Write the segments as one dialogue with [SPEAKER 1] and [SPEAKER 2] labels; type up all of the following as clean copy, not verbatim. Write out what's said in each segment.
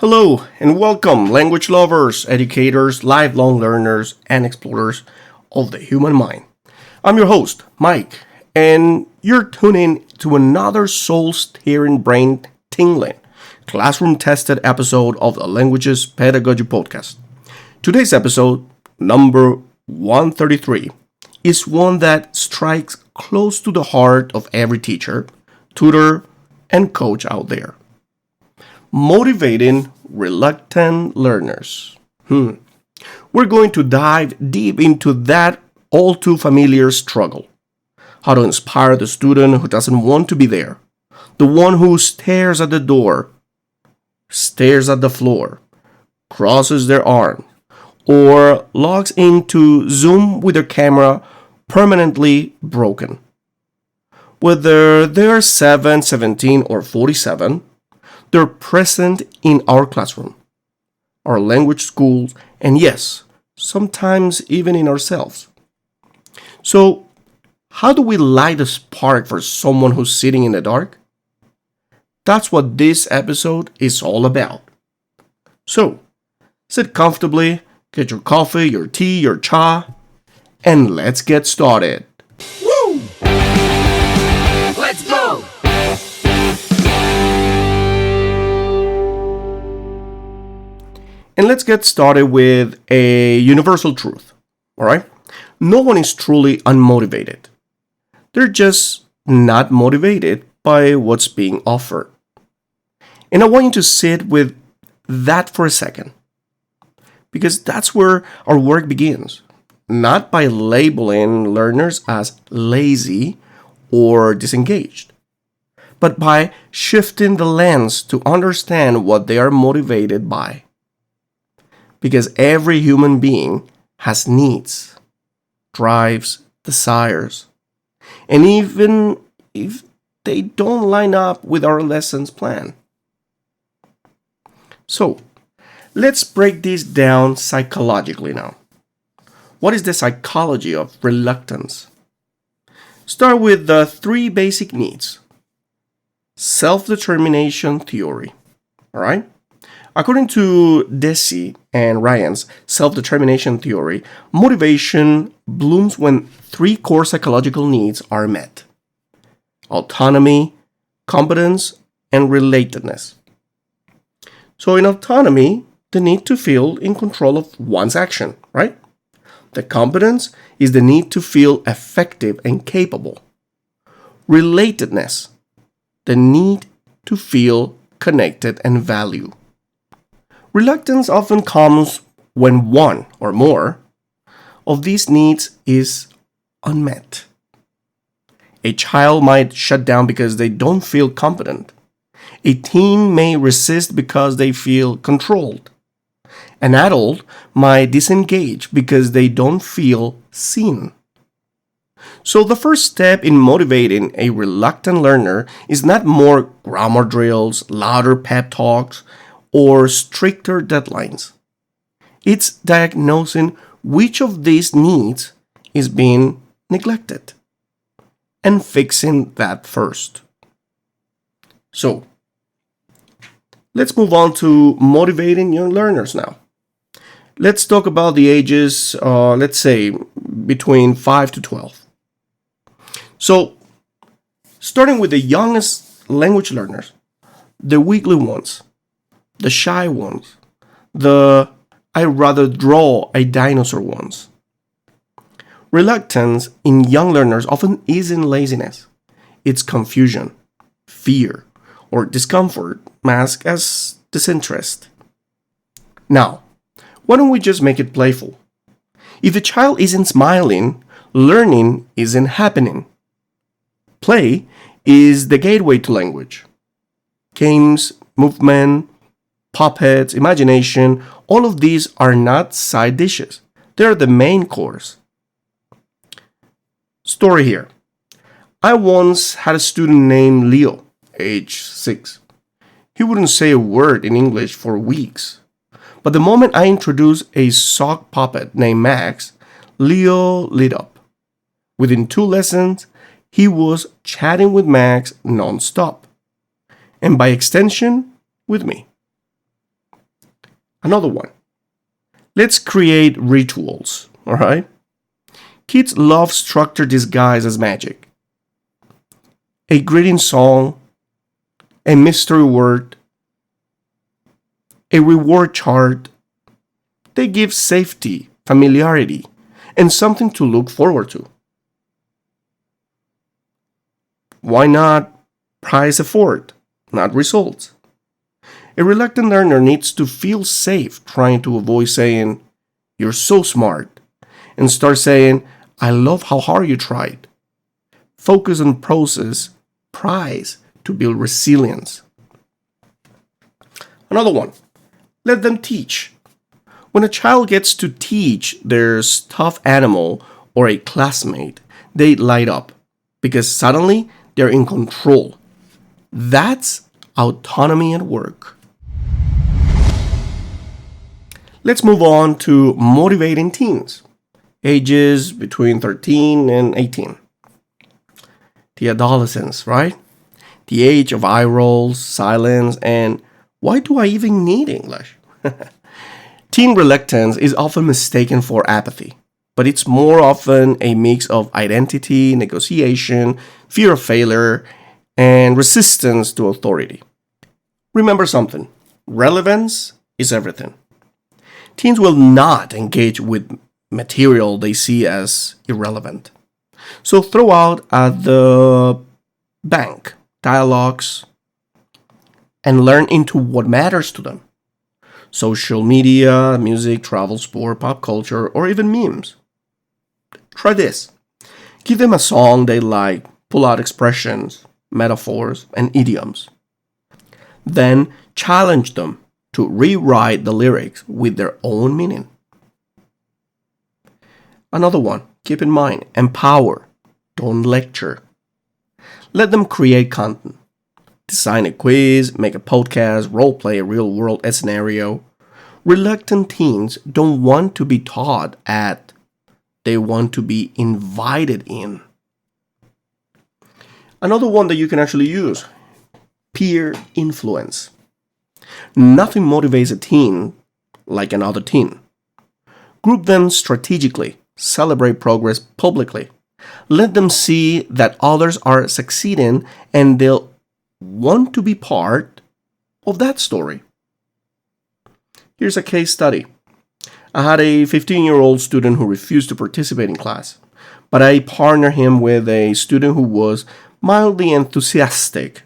[SPEAKER 1] Hello and welcome, language lovers, educators, lifelong learners, and explorers of the human mind. I'm your host, Mike, and you're tuning to another soul-stirring, brain-tingling, classroom-tested episode of the Languages Pedagogy podcast. Today's episode, number 133, is one that strikes close to the heart of every teacher, tutor, and coach out there. Motivating reluctant learners. We're going to dive deep into that all too familiar struggle. How to inspire the student who doesn't want to be there, the one who stares at the door, stares at the floor, crosses their arm, or logs into Zoom with their camera permanently broken. Whether they're 7, 17, or 47, they're present in our classroom, our language schools, and yes, sometimes even in ourselves. So, how do we light a spark for someone who's sitting in the dark? That's what this episode is all about. So, sit comfortably, get your coffee, your tea, your cha, and let's get started.
[SPEAKER 2] Woo! Let's go!
[SPEAKER 1] And let's get started with a universal truth, all right? No one is truly unmotivated. They're just not motivated by what's being offered. And I want you to sit with that for a second, because that's where our work begins. Not by labeling learners as lazy or disengaged, but by shifting the lens to understand what they are motivated by. Because every human being has needs, drives, desires, and even if they don't line up with our lessons plan. So, let's break this down psychologically now. What is the psychology of reluctance? Start with the three basic needs. Self-determination theory, all right? According to Deci and Ryan's self-determination theory, motivation blooms when three core psychological needs are met: autonomy, competence, and relatedness. So in autonomy, the need to feel in control of one's action, right? The competence is the need to feel effective and capable. Relatedness, the need to feel connected and valued. Reluctance often comes when one or more of these needs is unmet. A child might shut down because they don't feel competent. A teen may resist because they feel controlled. An adult might disengage because they don't feel seen. So the first step in motivating a reluctant learner is not more grammar drills, louder pep talks, or stricter deadlines. It's diagnosing which of these needs is being neglected and fixing that first. So, let's move on to motivating young learners now. Let's talk about the ages, let's say, between 5 to 12. So, starting with the youngest language learners, the weakly ones, the shy ones, the I rather draw a dinosaur ones. Reluctance in young learners often isn't laziness. It's confusion, fear, or discomfort masked as disinterest. Now, why don't we just make it playful? If the child isn't smiling, learning isn't happening. Play is the gateway to language. Games, movement, puppets, imagination, all of these are not side dishes. They're the main course. Story here. I once had a student named Leo, age 6. He wouldn't say a word in English for weeks. But the moment I introduced a sock puppet named Max, Leo lit up. Within 2 lessons, he was chatting with Max non-stop. And by extension, with me. Another one. Let's create rituals, all right? Kids love structure disguised as magic. A greeting song, a mystery word, a reward chart. They give safety, familiarity, and something to look forward to. Why not prize effort, not results? A reluctant learner needs to feel safe trying to avoid saying, "You're so smart," and start saying, "I love how hard you tried." Focus on process, prize to build resilience. Another one, let them teach. When a child gets to teach their stuffed animal or a classmate, they light up because suddenly they're in control. That's autonomy at work. Let's move on to motivating teens, ages between 13 and 18. The adolescence, right? The age of eye rolls, silence, and why do I even need English? Teen reluctance is often mistaken for apathy, but it's more often a mix of identity, negotiation, fear of failure, and resistance to authority. Remember something, relevance is everything. Teens will not engage with material they see as irrelevant. So throw out at the bank dialogues and learn into what matters to them. Social media, music, travel, sport, pop culture, or even memes. Try this. Give them a song they like, pull out expressions, metaphors, and idioms. Then challenge them to rewrite the lyrics with their own meaning. Another one, keep in mind, empower, don't lecture. Let them create content. Design a quiz, make a podcast, role play a real world scenario. Reluctant teens don't want to be taught at, they want to be invited in. Another one that you can actually use, peer influence. Nothing motivates a teen like another teen. Group them strategically, celebrate progress publicly. Let them see that others are succeeding and they'll want to be part of that story. Here's a case study. I had a 15-year-old student who refused to participate in class, but I partnered him with a student who was mildly enthusiastic,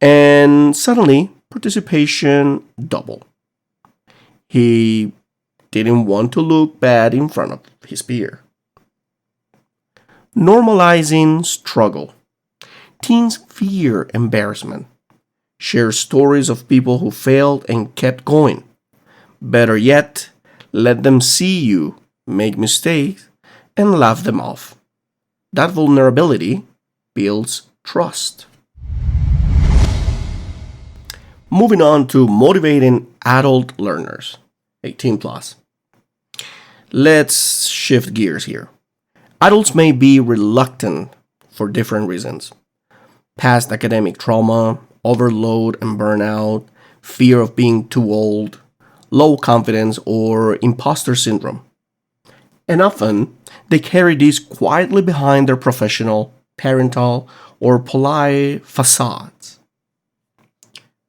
[SPEAKER 1] and suddenly participation doubled. He didn't want to look bad in front of his peer. Normalizing struggle. Teens fear embarrassment. Share stories of people who failed and kept going. Better yet, let them see you make mistakes and laugh them off. That vulnerability builds trust. Moving on to motivating adult learners, 18 plus. Let's shift gears here. Adults may be reluctant for different reasons. Past academic trauma, overload and burnout, fear of being too old, low confidence, or imposter syndrome. And often, they carry these quietly behind their professional, parental, or polite facades.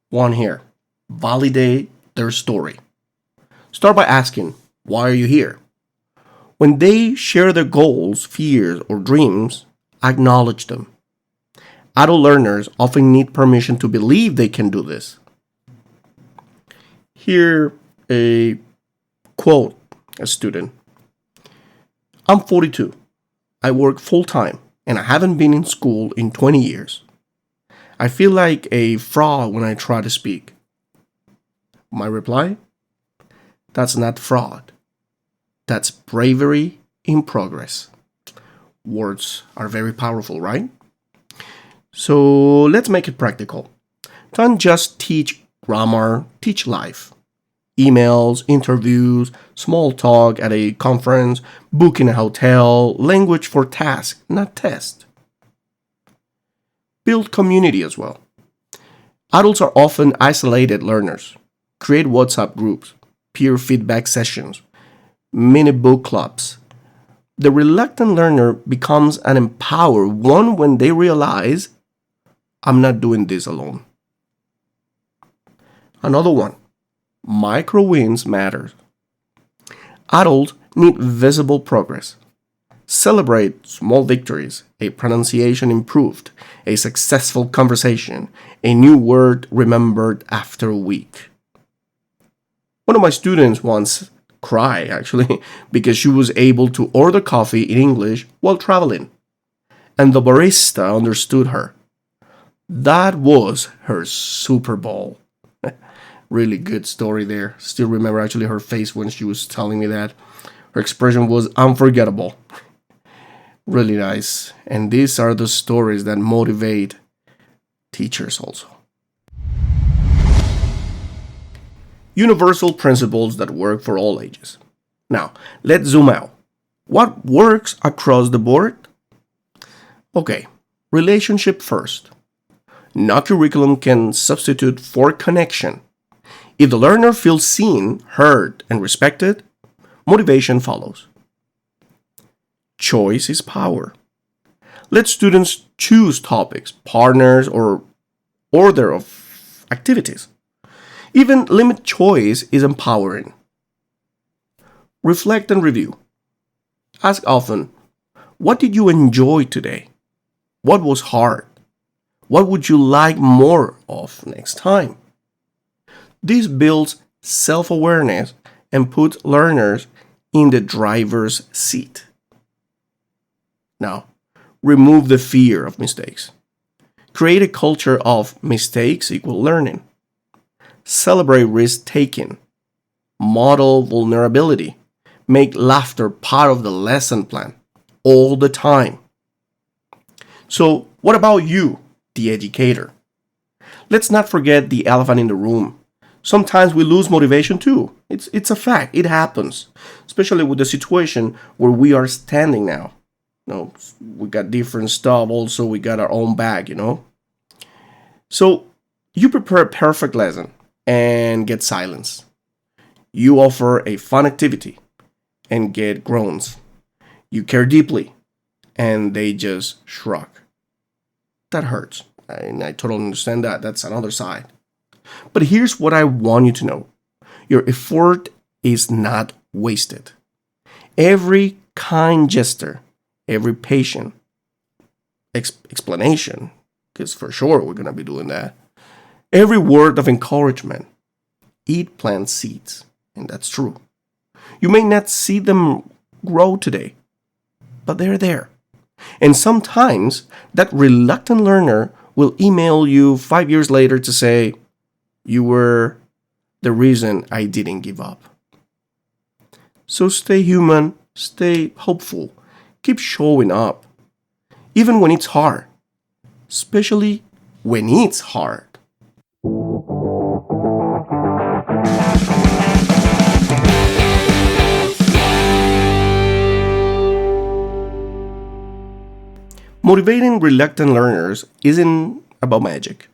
[SPEAKER 1] One here. Validate their story. Start by asking, why are you here? When they share their goals, fears, or dreams, acknowledge them. Adult learners often need permission to believe they can do this. Here, a quote a student. I'm 42. I work full time and I haven't been in school in 20 years. I feel like a fraud when I try to speak. My reply? That's not fraud. That's bravery in progress. Words are very powerful, right? So let's make it practical. Don't just teach grammar, teach life. Emails, interviews, small talk at a conference, booking a hotel, language for task, not test. Build community as well. Adults are often isolated learners. Create WhatsApp groups. peer feedback sessions, mini book clubs. The reluctant learner becomes an empowered one when they realize, I'm not doing this alone. Another one, micro wins matter. Adults need visible progress. Celebrate small victories, a pronunciation improved, a successful conversation, a new word remembered after a week. One of my students once cried, actually, because she was able to order coffee in English while traveling, and the barista understood her. That was her Super Bowl. Really good story there. Still remember actually her face when she was telling me that. Her expression was unforgettable. Really nice. And these are the stories that motivate teachers also. Universal principles that work for all ages. Now, let's zoom out. What works across the board? Okay, relationship first. No curriculum can substitute for connection. If the learner feels seen, heard, and respected, motivation follows. Choice is power. Let students choose topics, partners, or order of activities. Even limit choice is empowering. Reflect and review. Ask often, what did you enjoy today? What was hard? What would you like more of next time? This builds self-awareness and puts learners in the driver's seat. Now, remove the fear of mistakes. Create a culture of mistakes equal learning. Celebrate risk-taking. Model vulnerability. Make laughter part of the lesson plan all the time. So, what about you, the educator? Let's not forget the elephant in the room. Sometimes we lose motivation too. It's a fact. It happens, especially with the situation where we are standing now. We got different stuff. Also, we got our own bag, So, you prepare a perfect lesson and get silence. You offer a fun activity and get groans. You care deeply and they just shrug. That hurts. And I totally understand that. That's another side. But here's what I want you to know. Your effort is not wasted. Every kind gesture, every patient explanation, because for sure we're going to be doing that, every word of encouragement, it plants seeds. And that's true. You may not see them grow today, but they're there. And sometimes that reluctant learner will email you 5 years later to say, you were the reason I didn't give up. So stay human, stay hopeful, keep showing up, even when it's hard, especially when it's hard. Motivating reluctant learners isn't about magic.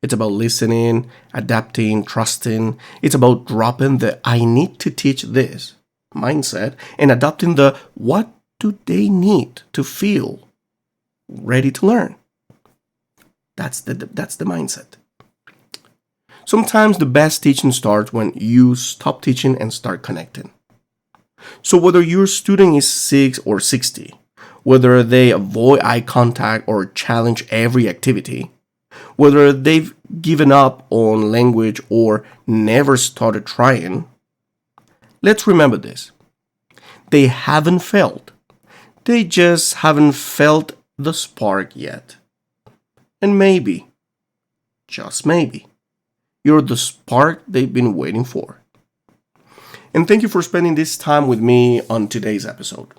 [SPEAKER 1] It's about listening, adapting, trusting. It's about dropping the I need to teach this mindset and adopting the what do they need to feel ready to learn. That's the mindset. Sometimes the best teaching starts when you stop teaching and start connecting. So whether your student is 6 or 60, whether they avoid eye contact or challenge every activity, whether they've given up on language or never started trying, let's remember this. They haven't failed. They just haven't felt the spark yet. And maybe, just maybe, you're the spark they've been waiting for. And thank you for spending this time with me on today's episode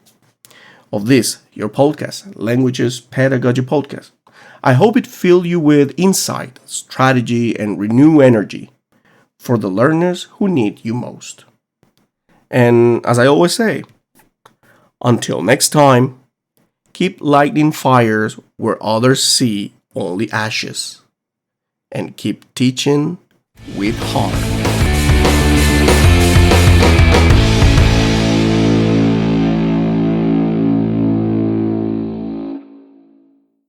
[SPEAKER 1] of this, your podcast, Languages Pedagogy Podcast. I hope it filled you with insight, strategy, and renewed energy for the learners who need you most. And as I always say, until next time, keep lighting fires where others see only ashes, and keep teaching with heart.